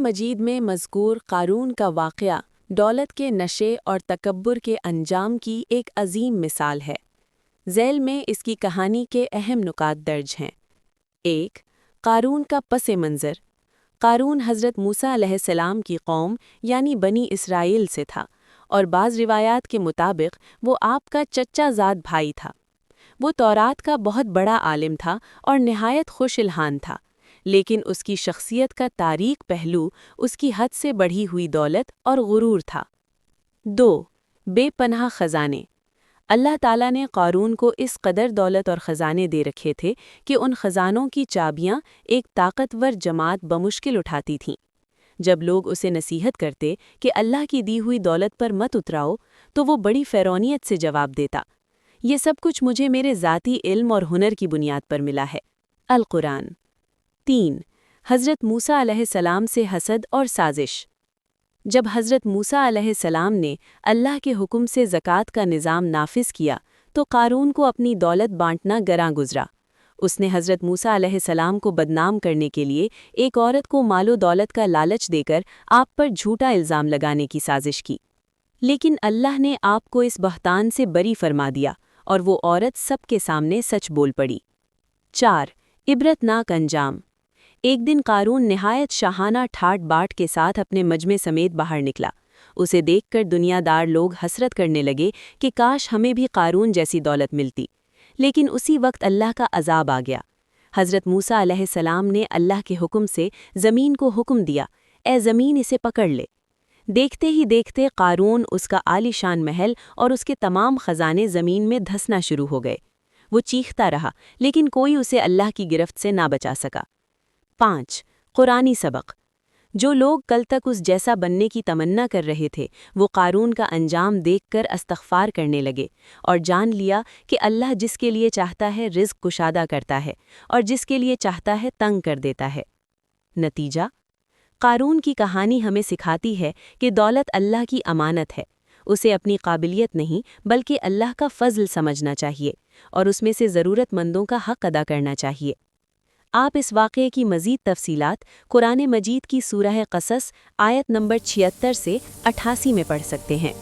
مجید میں مذکور قارون کا واقعہ دولت کے نشے اور تکبر کے انجام کی ایک عظیم مثال ہے۔ ذیل میں اس کی کہانی کے اہم نکات درج ہیں۔ 1. قارون کا پس منظر۔ قارون حضرت موسیٰ علیہ السلام کی قوم یعنی بنی اسرائیل سے تھا اور بعض روایات کے مطابق وہ آپ کا چچا زاد بھائی تھا۔ وہ تورات کا بہت بڑا عالم تھا اور نہایت خوش الحان تھا، لیکن اس کی شخصیت کا تاریک پہلو اس کی حد سے بڑھی ہوئی دولت اور غرور تھا۔ 2. بے پناہ خزانے۔ اللہ تعالیٰ نے قارون کو اس قدر دولت اور خزانے دے رکھے تھے کہ ان خزانوں کی چابیاں ایک طاقتور جماعت بمشکل اٹھاتی تھیں۔ جب لوگ اسے نصیحت کرتے کہ اللہ کی دی ہوئی دولت پر مت اتراؤ تو وہ بڑی فیرونیت سے جواب دیتا، یہ سب کچھ مجھے میرے ذاتی علم اور ہنر کی بنیاد پر ملا ہے۔ القرآن۔ 3. حضرت موسیٰ علیہ السلام سے حسد اور سازش۔ جب حضرت موسیٰ علیہ السلام نے اللہ کے حکم سے زکوٰۃ کا نظام نافذ کیا تو قارون کو اپنی دولت بانٹنا گراں گزرا۔ اس نے حضرت موسیٰ علیہ السلام کو بدنام کرنے کے لیے ایک عورت کو مال و دولت کا لالچ دے کر آپ پر جھوٹا الزام لگانے کی سازش کی، لیکن اللہ نے آپ کو اس بہتان سے بری فرما دیا اور وہ عورت سب کے سامنے سچ بول پڑی۔ 4. عبرتناک انجام۔ ایک دن قارون نہایت شاہانہ ٹھاٹ باٹ کے ساتھ اپنے مجمع سمیت باہر نکلا۔ اسے دیکھ کر دنیا دار لوگ حسرت کرنے لگے کہ کاش ہمیں بھی قارون جیسی دولت ملتی، لیکن اسی وقت اللہ کا عذاب آ گیا۔ حضرت موسیٰ علیہ السلام نے اللہ کے حکم سے زمین کو حکم دیا، اے زمین اسے پکڑ لے۔ دیکھتے ہی دیکھتے قارون، اس کا عالی شان محل اور اس کے تمام خزانے زمین میں دھسنا شروع ہو گئے۔ وہ چیختا رہا لیکن کوئی اسے اللہ کی گرفت سے نہ بچا سکا۔ 5. قرآنی سبق۔ جو لوگ کل تک اس جیسا بننے کی تمنا کر رہے تھے وہ قارون کا انجام دیکھ کر استغفار کرنے لگے اور جان لیا کہ اللہ جس کے لیے چاہتا ہے رزق کشادہ کرتا ہے اور جس کے لیے چاہتا ہے تنگ کر دیتا ہے۔ نتیجہ، قارون کی کہانی ہمیں سکھاتی ہے کہ دولت اللہ کی امانت ہے، اسے اپنی قابلیت نہیں بلکہ اللہ کا فضل سمجھنا چاہیے اور اس میں سے ضرورت مندوں کا حق ادا کرنا چاہیے۔ آپ اس واقعے کی مزید تفصیلات قرآن مجید کی سورہ قصص آیت نمبر 76 سے 88 میں پڑھ سکتے ہیں۔